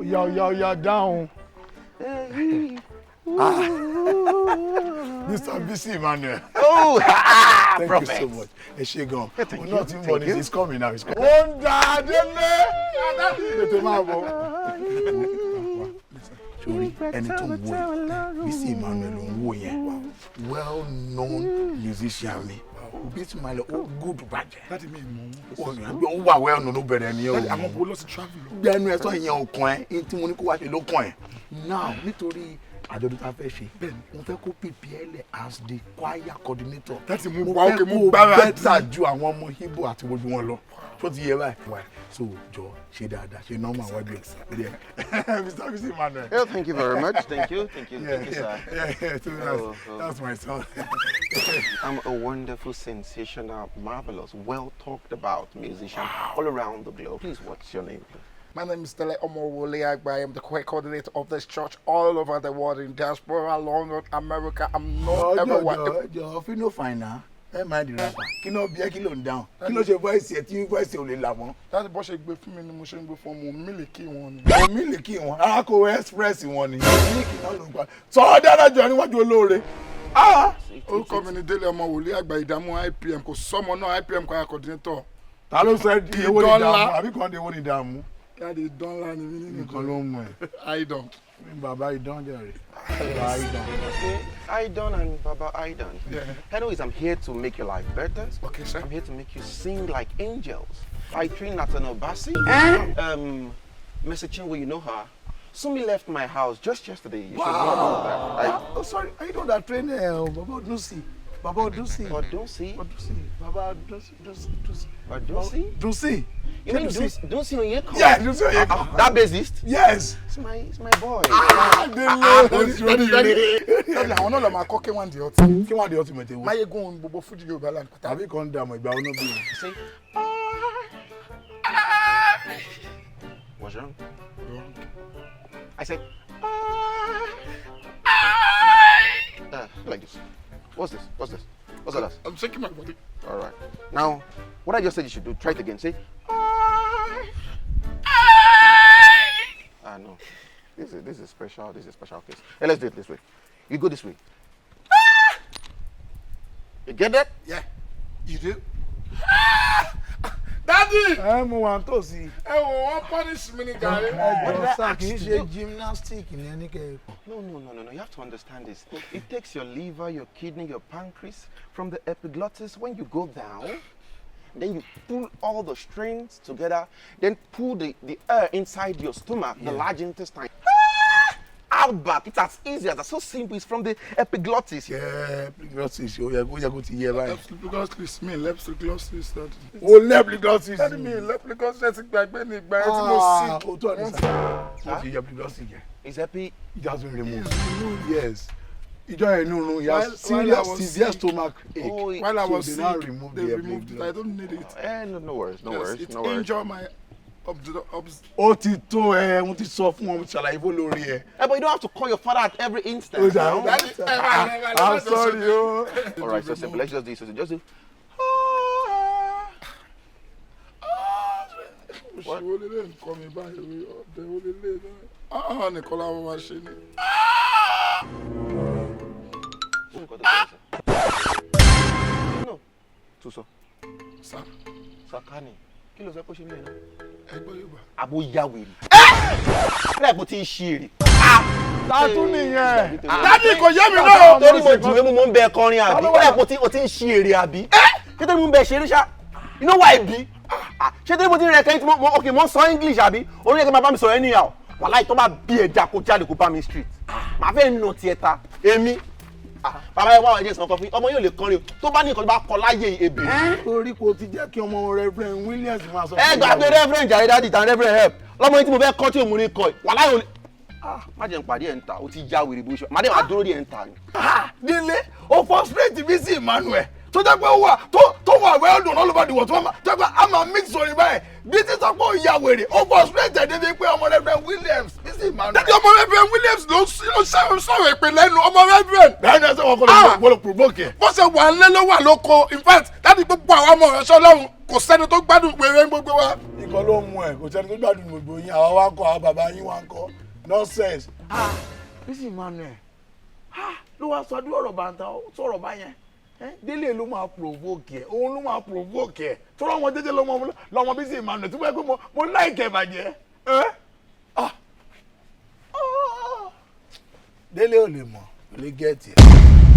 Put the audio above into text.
Yo, down. Mr. Bisimanuel. Oh, thank you so much. Eshegon. Thank you. Nothing but he's coming now. He's coming. Sorry, anything Bisimanuel well-known musician. Bisimanuel, oh, good budget. That means well known no better than you. I'm going to travel. Then we saw your coin. It's money ko wa se lo coin. Now, nítorí àjọ̀dún tá fẹ́ ṣe. Mo fẹ́ kó PPL as the choir coordinator. That's mo pa okay mo gbára better ju àwọn ọmọ Igbo àti gbogbo wọn lọ. So ti yé báyìí. So jọ ṣe dáadáa ṣe normal wa be. Mr. Bisimanuel. Oh, thank you very much. Thank you, sir. Yeah. So that's my son. I'm a wonderful, sensational, marvelous, well talked about musician all around the globe. Please, what's your name? My name is Dele Omo Woli Agba. I am the choir coordinator of this church all over the world, in diaspora, London, America. I'm not everywhere. If you no find now, mind the rapper. Kino be kilo down. Kilo ṣe voice yet, you voice o le la mo. That's the boss she gbe fún mi ni mo ṣe ngbe fún mo miliki wọn ni. O miliki wọn. Ara ko express wọn ni. Miliki na lo gba. So dára jọ níwájú olóore. Orúkọ mi ni Dele Omo Woli Agba Ìdààmú IPM kò sọmọ náà IPM choir coordinator. Ta ló sọ di ewo ni dààmú àbí kan de ewo ni dààmú. Ya de don la ni mi ni nǹkan ló mú ẹ. I don't. Baba Idon jare. Idon and Baba Idon. Yeah. Anyways, I'm here to make your life better. Okay, sir. I'm here to make you sing like angels. I train Nathaniel Bassi. Mr. Chinwe, you know her. Sumi left my house just yesterday. You should know that. Oh, sorry. I know that train Baba Dusi. Baba Dusi. Odusi? Baba Dusi. Dusi? You mean Dusi Onyeko? Yeah, Dusi Onyeko. That bassist? Yes. It's my boy. Daddy, àwọn náà lọ máa kọ́ kí wọ́n di ọtí. Kí wọ́n di ọtí mẹ́tẹ̀ wọ́n. Máyégún gbogbo Fuji Yorùbá land. Tàbí kan dààmú ìgbà ọ̀nà bí. See? What's wrong? I said, like this. What's this? What's that? I'm shaking my body. All right. Now, what I just said you should do, try it again. Say, no. This is special. This is a special case. Hey, let's do it this way. You go this way. You get that? Yeah. You do? Daddy! Mo want to see. Wọ́n punish me ni jàre. Kì í ṣe gymnastic ní ẹni kẹ́. No. You have to understand this. It takes your liver, your kidney, your pancreas from the epiglottis. When you go down, then you pull all the strings together, then pull the air inside your stomach, the large intestine. Out back. It's as easy as that. So simple. It's from the epiglottis. Yeah, epiglottis. Oh, yeah, go to here, right? Epiglottis mean epiglottis. Oh, epiglottis. That mean epiglottis. Gbàgbé ni ìgbà tí mo sick. Oh, to understand. What is epiglottis? It's epi. It has been removed. Yes. You don't know. You have severe stomach ache. Oh, while I was sick, they removed it. I don't need it. No worries. It injure my ó ti tó mo ti sọ fún wọn ṣàlàyé bó lórí ẹ. But you don't have to call your father at every instant. I'm sorry. All right, so simple. Let's just do this. Just do. What? Nicola wa ṣe ni. No. Tuso. Sakani. Kí ló sọ pé ṣe mí ẹ. Ẹgbẹ́ Yorùbá. Abo ya wèrè. Like bó ti ń ṣe èrè. Ta tún nìyẹn. Daddy kò yé mi náà. Torí mo jùwé mo ń bẹ kọrin àbí. Like bó ti ń ṣe èrè àbí. Ṣé torí mo ń bẹ ṣeré ṣá? You know why bí? Ṣé torí mo ti rẹ̀ kẹ́yìn tí mo sọ English àbí? Orí yẹ kí n máa bá mi sọ̀rọ̀ anyhow. Wàláì tó bá bí ẹja kó jáde kó bá mi street. Màá fẹ́ nù tiẹ̀ ta. Èmi. Bàbá yẹn wá wà ní ìsàn kan fún ọmọ yóò lè kọrin tó bá ní nǹkan tó bá kọ láyé ebè. Orí kò ti jẹ́ kí ọmọ Reverend Williams máa sọ. Gbàgbé Reverend jàre dáàdì tàn Reverend help lọ́mọ yìí tí mo fẹ́ kọ́ tí òun ní kọ́ ẹ̀ wà láyé olè. Má jẹ́ n pàdé ẹ̀ ń ta ó ti já wèrè bó ṣe má dé wàá dúró dé ẹ̀ ń ta ni. Délé ó frustrate Bisimanuel tó jẹ́ pé ó wà tó wà well done all over the world I'm a mix orin báyìí bí ti sọ pé ó ya wèrè ó frustrated débi pé ọmọ Reverend Williams Bisimanuel. Daddy ọmọ Reverend Williams ló sọ̀rọ̀ ìpè lẹ́nu ọmọ Reverend. bẹ́ẹ̀ ni ẹ sọ wọn kọ́ ló provoke ẹ̀. bó ṣe wà ń lé ló wà lóko in fact Daddy gbogbo àwọn ọmọ ọ̀rẹ́sọ lọ́run kò sẹ́ni tó gbádùn wèrè gbogbo wa. ikọ̀ ló mú ẹ̀ kò sẹ́ni tó gbádùn gbogbo yín àwa wá ń kọ́ àwọn bàbá yín wá ń kọ́ nonsense. Bisimanuel ló wá sọ adúrò ọ̀rọ̀ bàtà sọ̀rọ̀ báyẹn Délé ló máa provoke ẹ̀ òun ló máa provoke ẹ̀ tọ́lọ́ wọn jẹ́jẹ́ lọ́mọ Bisimanuel tí wọ́n pẹ́ mo láìkẹ́ bàjẹ́ Délé ò lè mọ̀ ò lè gẹ́ẹ̀tì ẹ̀.